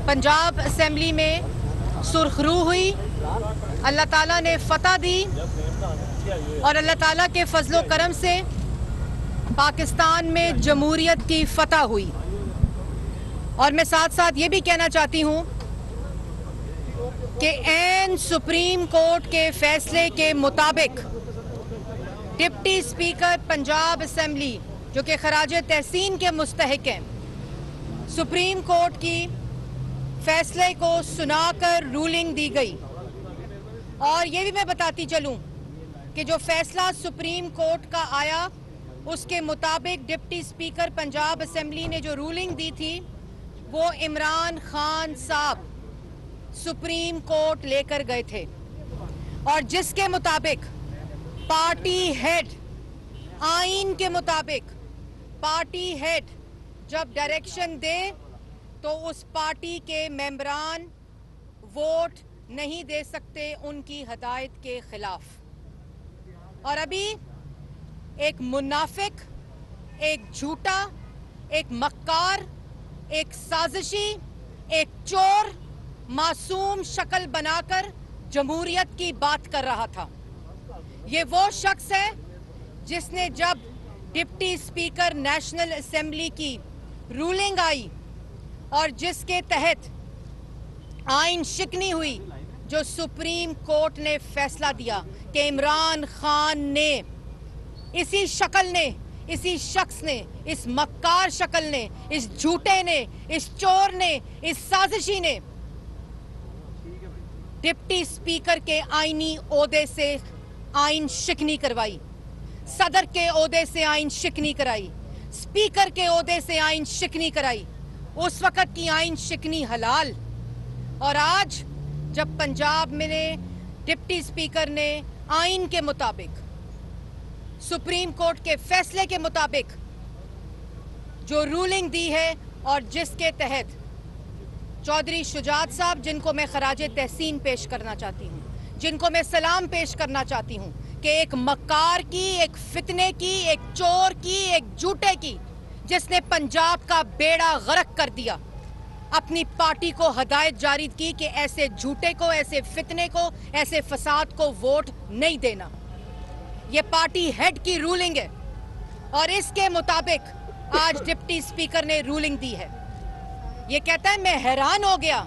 Punjab assembly में सुरखरू हुई, अल्लाह ताला ने फतह दी और अल्लाह ताला के फजलो करम से पाकिस्तान में जमहूरियत की फतह हुई। और मैं साथ साथ ये भी कहना चाहती हूँ कि ऐन सुप्रीम कोर्ट के फैसले के मुताबिक डिप्टी स्पीकर पंजाब असेंबली जो कि खराज तहसीन के मुस्तहिक हैं, सुप्रीम कोर्ट की फैसले को सुनाकर रूलिंग दी गई। और ये भी मैं बताती चलूं कि जो फैसला सुप्रीम कोर्ट का आया उसके मुताबिक डिप्टी स्पीकर पंजाब असेंबली ने जो रूलिंग दी थी वो इमरान खान साहब सुप्रीम कोर्ट लेकर गए थे और जिसके मुताबिक पार्टी हेड, आइन के मुताबिक पार्टी हेड जब डायरेक्शन दे तो उस पार्टी के मेंबरान वोट नहीं दे सकते उनकी हदायत के खिलाफ। और अभी एक मुनाफिक, एक झूठा, एक मक्कार, एक साजिशी, एक चोर मासूम शक्ल बनाकर जमहूरियत की बात कर रहा था। ये वो शख्स है जिसने जब डिप्टी स्पीकर नेशनल असेंबली की रूलिंग आई और जिसके तहत आइन शिकनी हुई, जो सुप्रीम कोर्ट ने फैसला दिया कि इमरान खान ने, इसी शक्ल ने, इसी शख्स ने, इस मक्कार शक्ल ने, इस झूठे ने, इस चोर ने, इस साजिशी ने डिप्टी स्पीकर के आईनी ओहदे से आइन शिकनी करवाई, सदर के ओहदे से आइन शिकनी कराई, स्पीकर के ओहदे से आइन शिकनी कराई। उस वक्त की आइन शिकनी हलाल। और आज जब पंजाब में डिप्टी स्पीकर ने आइन के मुताबिक, सुप्रीम कोर्ट के फैसले के मुताबिक जो रूलिंग दी है और जिसके तहत चौधरी शुजात साहब, जिनको मैं खराज तहसीन पेश करना चाहती हूँ, जिनको मैं सलाम पेश करना चाहती हूँ कि एक मक्कार की, एक फितने की, एक चोर की, एक झूठे की, जिसने पंजाब का बेड़ा गर्क कर दिया, अपनी पार्टी को हदायत जारी की कि ऐसे झूठे को, ऐसे फितने को, ऐसे फसाद को वोट नहीं देना। ये पार्टी हेड की रूलिंग है और इसके मुताबिक आज डिप्टी स्पीकर ने रूलिंग दी है। ये कहता है मैं हैरान हो गया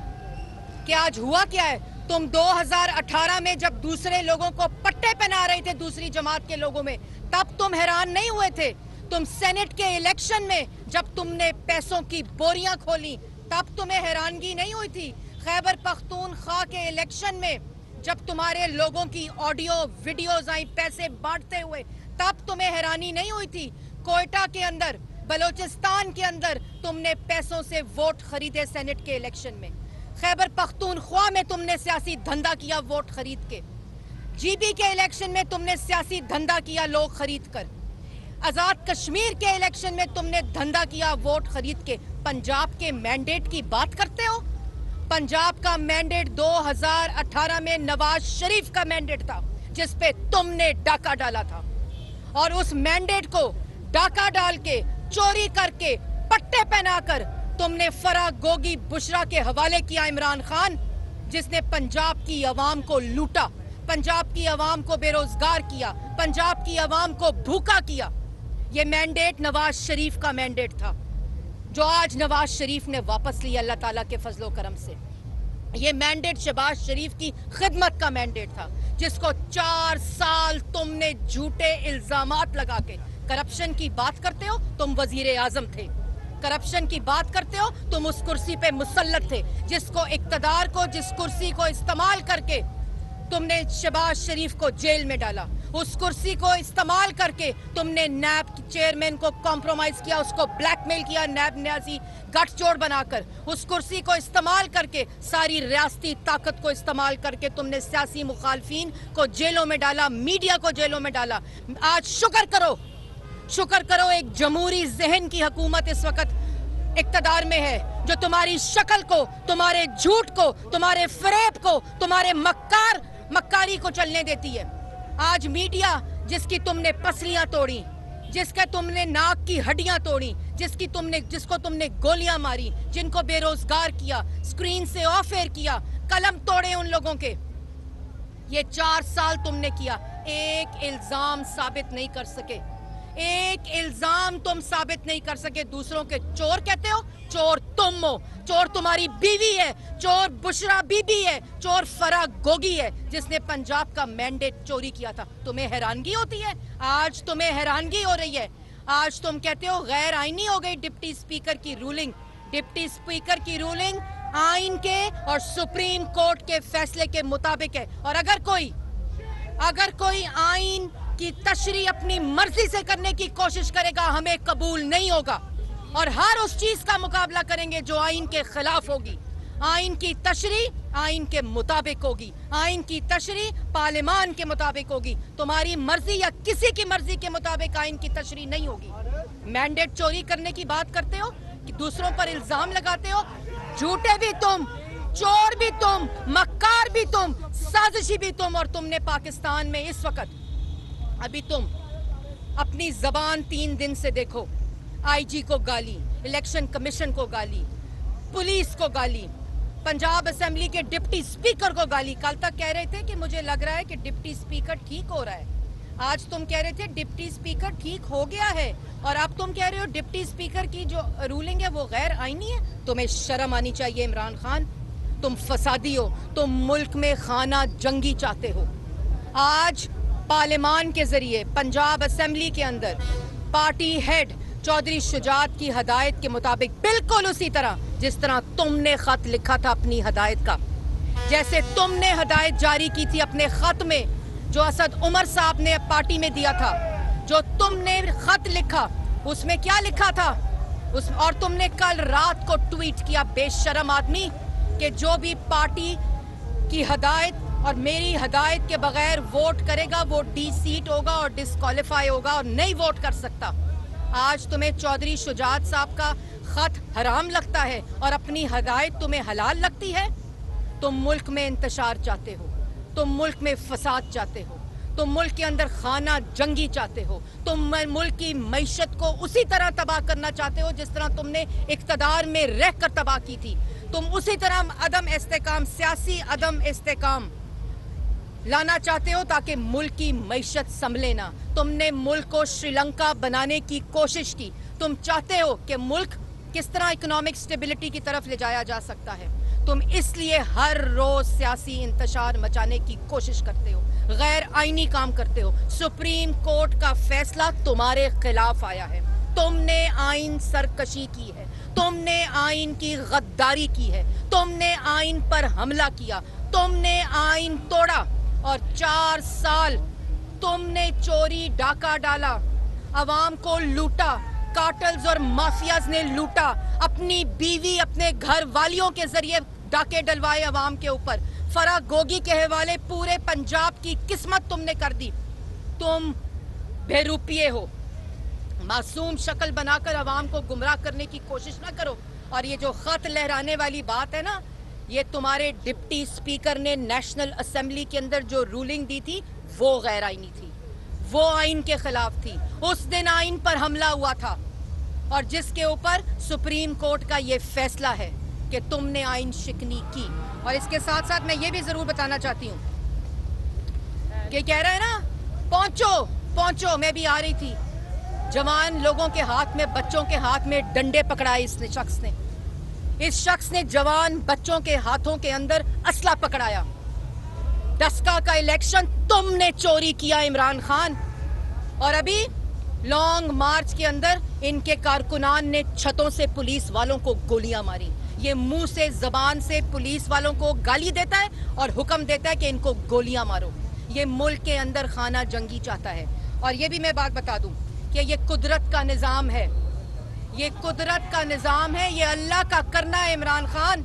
कि आज हुआ क्या है। तुम 2018 में जब दूसरे लोगों को पट्टे पहना रहे थे, दूसरी जमात के लोगों में, तब तुम हैरान नहीं हुए थे। तुम सेनेट के इलेक्शन में जब तुमने पैसों की बोरियां खोली तब तुम्हें हैरानगी नहीं हुई थी। खैबर पख्तूनख्वा के इलेक्शन में जब तुम्हारे लोगों की ऑडियो वीडियोस आई पैसे बांटते हुए, तब तुम्हें हैरानी नहीं हुई थी। कोयटा के अंदर, बलोचिस्तान के अंदर तुमने पैसों से वोट खरीदे सेनेट के इलेक्शन में। खैबर पख्तूनख्वा में तुमने सियासी धंधा किया वोट खरीद के। जीबी के इलेक्शन में तुमने सियासी धंधा किया लोग खरीद कर। आजाद कश्मीर के इलेक्शन में तुमने धंधा किया वोट खरीद के। पंजाब के मैंडेट की बात करते हो। पंजाब का मैंडेट 2018 में नवाज शरीफ का मैंडेट था जिस पे तुमने डाका डाला था और उस मैंडेट को डाका डाल के, चोरी करके, पट्टे पहनाकर तुमने फराह गोगी बुशरा के हवाले किया इमरान खान, जिसने पंजाब की आवाम को लूटा, पंजाब की आवाम को बेरोजगार किया, पंजाब की आवाम को भूखा किया। ये मैंडेट नवाज शरीफ का मैंडेट था जो आज नवाज शरीफ ने वापस लिया अल्लाह ताला के फजलो करम से। ये मैंडेट शहबाज शरीफ की खिदमत का मैंडेट था जिसको 4 साल तुमने झूठे इल्जामात लगा के, करप्शन की बात करते हो, तुम वजीर आजम थे, करप्शन की बात करते हो, तुम उस कुर्सी पे मुसल्लत थे, जिसको इक्तदार को, जिस कुर्सी को इस्तेमाल करके तुमने शहबाज शरीफ को जेल में डाला, उस कुर्सी को इस्तेमाल करके तुमने नैब चेयरमैन को कॉम्प्रोमाइज किया, उसको ब्लैकमेल किया नैब न्याजी गठजोड़ बनाकर, उस कुर्सी को इस्तेमाल करके, सारी रियासती ताकत को इस्तेमाल करके तुमने सियासी मुखालफीन को जेलों में डाला, मीडिया को जेलों में डाला। आज शुक्र करो एक जमहूरी जहन की हुकूमत इस वक्त इक्तदार में है जो तुम्हारी शक्ल को, तुम्हारे झूठ को, तुम्हारे फरेब को, तुम्हारे मक्कारी को चलने देती है। आज मीडिया जिसकी तुमने पसलियां तोड़ी, जिसके तुमने नाक की हड्डियां तोड़ी, जिसको तुमने गोलियां मारी, जिनको बेरोजगार किया, स्क्रीन से ऑफ एयर किया, कलम तोड़े उन लोगों के। ये 4 साल तुमने किया, एक इल्जाम साबित नहीं कर सके, एक इल्जाम तुम साबित नहीं कर सके। दूसरों के चोर कहते हो, चोर तुम हो, चोर तुम्हारी बीवी है, चोर बुशरा बीबी है, चोर फराह गोगी है जिसने पंजाब का मैंडेट चोरी किया था। तुम्हें हैरानगी होती है? आज तुम्हें हैरानगी हो रही है? आज तुम कहते हो गैर आईनी हो गई डिप्टी स्पीकर की रूलिंग। डिप्टी स्पीकर की रूलिंग आइन के और सुप्रीम कोर्ट के फैसले के मुताबिक है, और अगर कोई आइन की तशरीह अपनी मर्जी से करने की कोशिश करेगा, हमें कबूल नहीं होगा, और हर उस चीज का मुकाबला करेंगे जो आइन के खिलाफ होगी। आइन की तशरीह आइन के मुताबिक होगी, आइन की तशरीह पार्लियामान के मुताबिक होगी। तुम्हारी मर्जी या किसी की मर्जी के मुताबिक आइन की तशरीह नहीं होगी। मैंडेट चोरी करने की बात करते हो कि दूसरों पर इल्जाम लगाते हो। झूठे भी तुम, चोर भी तुम, मक्कार भी तुम, साजिशी भी तुम। और तुमने पाकिस्तान में इस वक्त, अभी तुम अपनी जबान 3 दिन से देखो, आईजी को गाली, इलेक्शन कमीशन को गाली, पुलिस को गाली, पंजाब असेंबली के डिप्टी स्पीकर को गाली। कल तक कह रहे थे कि मुझे लग रहा है कि डिप्टी स्पीकर ठीक हो रहा है, आज तुम कह रहे थे डिप्टी स्पीकर ठीक हो गया है, और अब तुम कह रहे हो डिप्टी स्पीकर की जो रूलिंग है वो गैर आईनी है। तुम्हें शर्म आनी चाहिए इमरान खान, तुम फसादी हो, तुम मुल्क में खाना जंगी चाहते हो। आज पार्लियामान के जरिए पंजाब असेंबली के अंदर पार्टी हेड चौधरी शुजात की हदायत के मुताबिक, बिल्कुल उसी तरह जिस तरह तुमने खत लिखा था अपनी हदायत का, जैसे तुमने हदायत जारी की थी अपने खत में जो असद उमर साहब ने पार्टी में दिया था, जो तुमने खत लिखा उसमें क्या लिखा था और तुमने कल रात को ट्वीट किया, बेशरम आदमी, कि जो भी पार्टी की हदायत और मेरी हदायत के बगैर वोट करेगा वो डी-सीट होगा और डिस्क्वालीफाई होगा और नहीं वोट कर सकता। आज तुम्हें चौधरी शुजात साहब का खत हराम लगता है और अपनी हदायत तुम्हें हलाल लगती है। तुम मुल्क में इंतशार चाहते हो, तुम मुल्क में फसाद चाहते हो, तुम मुल्क के अंदर खाना जंगी चाहते हो, तुम मुल्क की मईशत को उसी तरह तबाह करना चाहते हो जिस तरह तुमने इख्तदार में रहकर तबाह की थी। तुम उसी तरह अदम इस्तेकाम, सियासी अदम इस्तेकाम लाना चाहते हो ताकि मुल्क की मईशत संभले ना। तुमने मुल्क को श्रीलंका बनाने की कोशिश की। तुम चाहते हो कि मुल्क किस तरह इकोनॉमिक स्टेबिलिटी की तरफ ले जाया जा सकता है। तुम इसलिए हर रोज सियासी इंतशार मचाने की कोशिश करते हो, गैर आईनी काम करते हो। सुप्रीम कोर्ट का फैसला तुम्हारे खिलाफ आया है, तुमने आइन सरकशी की है, तुमने आइन की गद्दारी की है, तुमने आइन पर हमला किया, तुमने आइन तोड़ा और 4 साल तुमने चोरी डाका डाला, अवाम को लूटा, कार्टल्स और माफियाज ने लूटा, अपनी बीवी अपने घर वालियों के जरिए डाके डलवाए अवाम के ऊपर। फराह गोगी के हवाले पूरे पंजाब की किस्मत तुमने कर दी। तुम बेरूपिये हो, मासूम शक्ल बनाकर अवाम को गुमराह करने की कोशिश ना करो। और ये जो खत लहराने वाली बात है ना, ये तुम्हारे डिप्टी स्पीकर ने नेशनल असेंबली के अंदर जो रूलिंग दी थी वो गैर आईनी थी, वो आइन के खिलाफ थी। उस दिन आइन पर हमला हुआ था और जिसके ऊपर सुप्रीम कोर्ट का ये फैसला है कि तुमने आइन शिकनी की। और इसके साथ साथ मैं ये भी जरूर बताना चाहती हूँ कि कह रहा है ना पहुंचो पहुंचो, मैं भी आ रही थी, जवान लोगों के हाथ में, बच्चों के हाथ में डंडे पकड़ाए इस शख्स ने जवान बच्चों के हाथों के अंदर असला पकड़ाया। डस्का का इलेक्शन तुमने चोरी किया इमरान खान। और अभी लॉन्ग मार्च के अंदर इनके कारकुनान ने छतों से पुलिस वालों को गोलियां मारी। ये मुंह से, जबान से पुलिस वालों को गाली देता है और हुक्म देता है कि इनको गोलियां मारो। ये मुल्क के अंदर खाना जंगी चाहता है। और ये भी मैं बात बता दूं कि ये कुदरत का निजाम है, ये कुदरत का निजाम है, ये अल्लाह का करना है इमरान खान,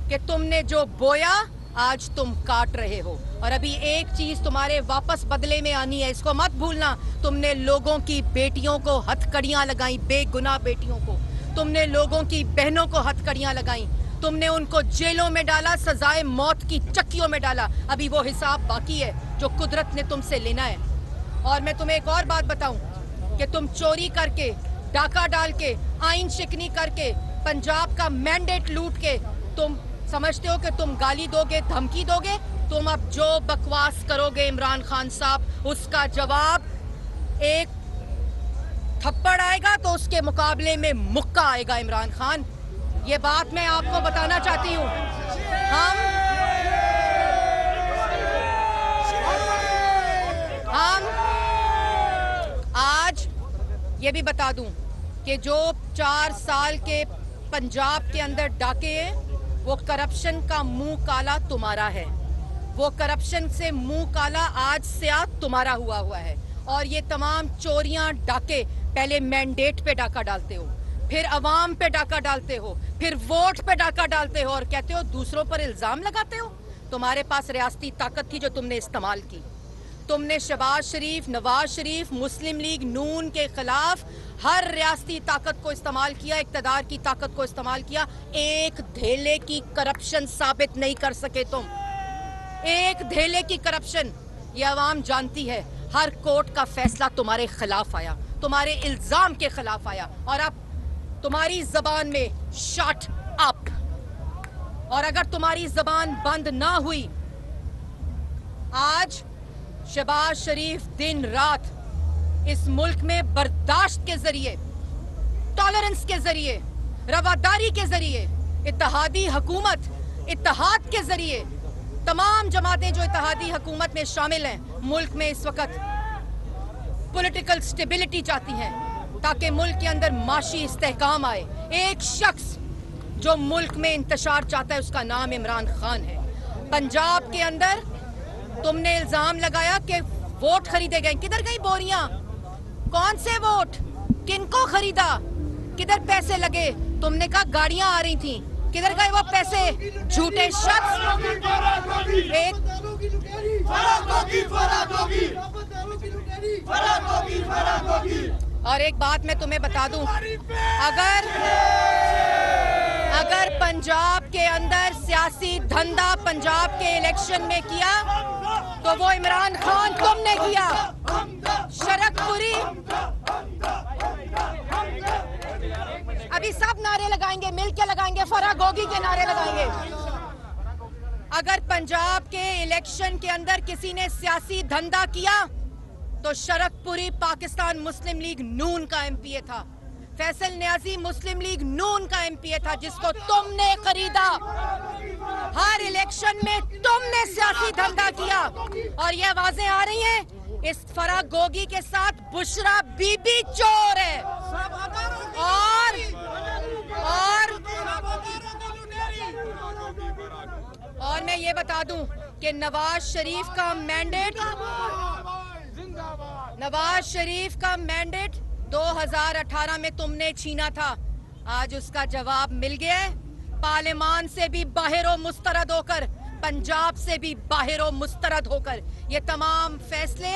कि तुमने जो बोया आज तुम काट रहे हो। और अभी एक चीज तुम्हारे वापस बदले में आनी है, इसको मत भूलना। तुमने लोगों की बेटियों को हथकड़ियां लगाई, बेगुनाह बेटियों को, तुमने लोगों की बहनों को हथकड़ियां लगाई, तुमने उनको जेलों में डाला, सजाए मौत की चक्कियों में डाला। अभी वो हिसाब बाकी है जो कुदरत ने तुमसे लेना है। और मैं तुम्हें एक और बात बताऊं, कि तुम चोरी करके, डाका डाल के, आइन शिकनी करके, पंजाब का मैंडेट लूट के तुम समझते हो कि तुम गाली दोगे, धमकी दोगे? तुम अब जो बकवास करोगे इमरान खान साहब, उसका जवाब एक थप्पड़ आएगा तो उसके मुकाबले में मुक्का आएगा इमरान खान। ये बात मैं आपको बताना चाहती हूँ। हम आज ये भी बता दूं कि जो 4 साल के पंजाब के अंदर डाके हैं, वो करप्शन का मुंह काला तुम्हारा है। वो करप्शन से मुंह काला आज से आज तुम्हारा हुआ है। और ये तमाम चोरियां, डाके, पहले मैंडेट पे डाका डालते हो, फिर अवाम पे डाका डालते हो, फिर वोट पे डाका डालते हो और कहते हो दूसरों पर इल्जाम लगाते हो। तुम्हारे पास रियासती ताकत थी जो तुमने इस्तेमाल की। तुमने शहबाज शरीफ, नवाज शरीफ, मुस्लिम लीग नून के खिलाफ हर रियासती ताकत को इस्तेमाल किया, इक्तदार की ताकत को इस्तेमाल किया। एक धेले की करप्शन साबित नहीं कर सके तुम। एक धेले की करप्शन ये अवाम जानती है। हर कोर्ट का फैसला तुम्हारे खिलाफ आया, तुम्हारे इल्जाम के खिलाफ आया और अब तुम्हारी जबान में शट अप। और अगर तुम्हारी जबान बंद ना हुई, आज शहबाज शरीफ दिन रात इस मुल्क में बर्दाश्त के जरिए, टॉलरेंस के जरिए, रवादारी के जरिए, इत्तेहादी हुकूमत, इत्तेहाद के जरिए, तमाम जमातें जो इत्तेहादी हुकूमत में शामिल हैं, मुल्क में इस वक्त पॉलिटिकल स्टेबिलिटी चाहती हैं ताकि मुल्क के अंदर माशी इस्तेहकाम आए। एक शख्स जो मुल्क में इंतशार चाहता है, उसका नाम इमरान खान है। पंजाब के अंदर तुमने इल्जाम लगाया कि वोट खरीदे गए। किधर गई बोरियां? कौन से वोट? किनको खरीदा? किधर पैसे लगे? तुमने कहा गाड़ियां आ रही थी, किधर गए वो पैसे? झूठे शख्स। और एक बात मैं तुम्हें बता दूं, अगर पंजाब के अंदर सियासी धंधा पंजाब के इलेक्शन में किया तो वो इमरान खान तुमने किया। शरकपुरी अभी सब नारे लगाएंगे, मिलके लगाएंगे, फरागोगी के नारे लगाएंगे। अगर पंजाब के इलेक्शन के अंदर किसी ने सियासी धंधा किया तो शरकपुरी पाकिस्तान मुस्लिम लीग नून का एमपीए था। फैसल न्याजी मुस्लिम लीग नून का एमपीए था जिसको तुमने खरीदा। हर इलेक्शन में तुमने सियासी धंधा किया और ये आवाजें आ रही हैं, इस फरागोगी के साथ बुशरा बीबी चोर है। और मैं ये बता दूं कि नवाज शरीफ का मैंडेट 2018 में तुमने छीना था। आज उसका जवाब मिल गया है। पार्लियामान से भी बाहरों मुस्तरद होकर, पंजाब से भी बाहरों मुस्तरद होकर ये तमाम फैसले,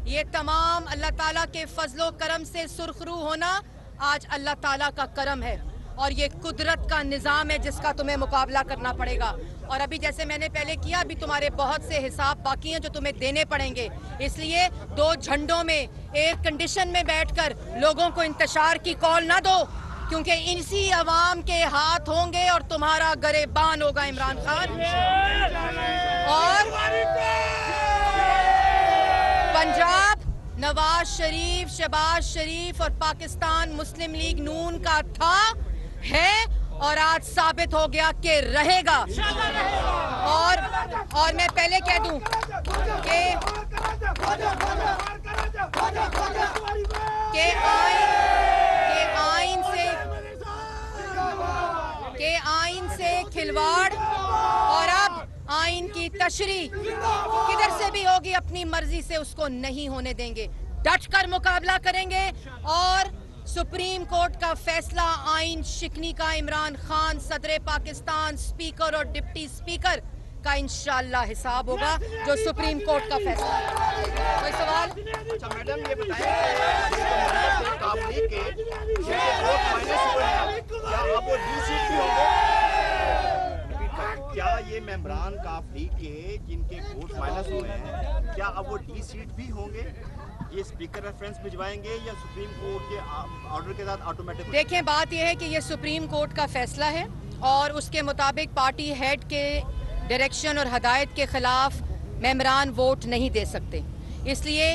ये तमाम अल्लाह ताला के फजलो करम से सुरखरू होना आज अल्लाह ताला का करम है और ये कुदरत का निज़ाम है जिसका तुम्हें मुकाबला करना पड़ेगा। और अभी जैसे मैंने पहले किया, अभी तुम्हारे बहुत से हिसाब बाकी हैं जो तुम्हें देने पड़ेंगे। इसलिए 2 झंडों में एयर कंडीशन में बैठकर लोगों को इंतशार की कॉल ना दो, क्योंकि इसी अवाम के हाथ होंगे और तुम्हारा गरेबान होगा इमरान खान। और पंजाब नवाज शरीफ, शहबाज शरीफ और पाकिस्तान मुस्लिम लीग नून का था, है और आज साबित हो गया कि रहेगा। और मैं पहले कह दूं कि आइन से खिलवाड़ और अब आइन की तशरीह किधर से भी होगी, अपनी मर्जी से उसको नहीं होने देंगे। डट कर मुकाबला करेंगे और सुप्रीम कोर्ट का फैसला आइन शिकनी का इमरान खान, सदर पाकिस्तान, स्पीकर और डिप्टी स्पीकर का इंशाअल्लाह हिसाब होगा, जो सुप्रीम कोर्ट का फैसला है। कोई सवाल? अच्छा मैडम, ये बताएं क्या ये मेंबरान काफली के जिनके वोट माइनस हुए हैं, क्या अब वो डी सीट भी होंगे ये स्पीकर रेफरेंस भिजवाएंगे या सुप्रीम कोर्ट के ऑर्डर के साथ ऑटोमेटिक? देखें, बात यह है कि ये सुप्रीम कोर्ट का फैसला है और उसके मुताबिक पार्टी हेड के डायरेक्शन और हदायत के खिलाफ मेंबरान वोट नहीं दे सकते। इसलिए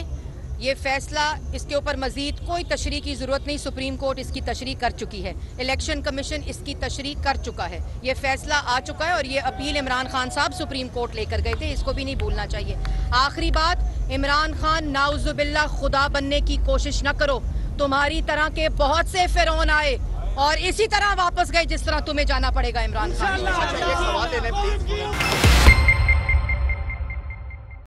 ये फैसला, इसके ऊपर मजीद कोई तशरीह की ज़रूरत नहीं। सुप्रीम कोर्ट इसकी तशरीह कर चुकी है, इलेक्शन कमीशन इसकी तशरीह कर चुका है, ये फैसला आ चुका है और ये अपील इमरान खान साहब सुप्रीम कोर्ट लेकर गए थे, इसको भी नहीं भूलना चाहिए। आखिरी बात, इमरान खान नाउजुबिल्ला खुदा बनने की कोशिश न करो। तुम्हारी तरह के बहुत से फिरौन आए और इसी तरह वापस गए जिस तरह तुम्हें जाना पड़ेगा इमरान खान। अच्छा, एक सवाल लेने प्लीज।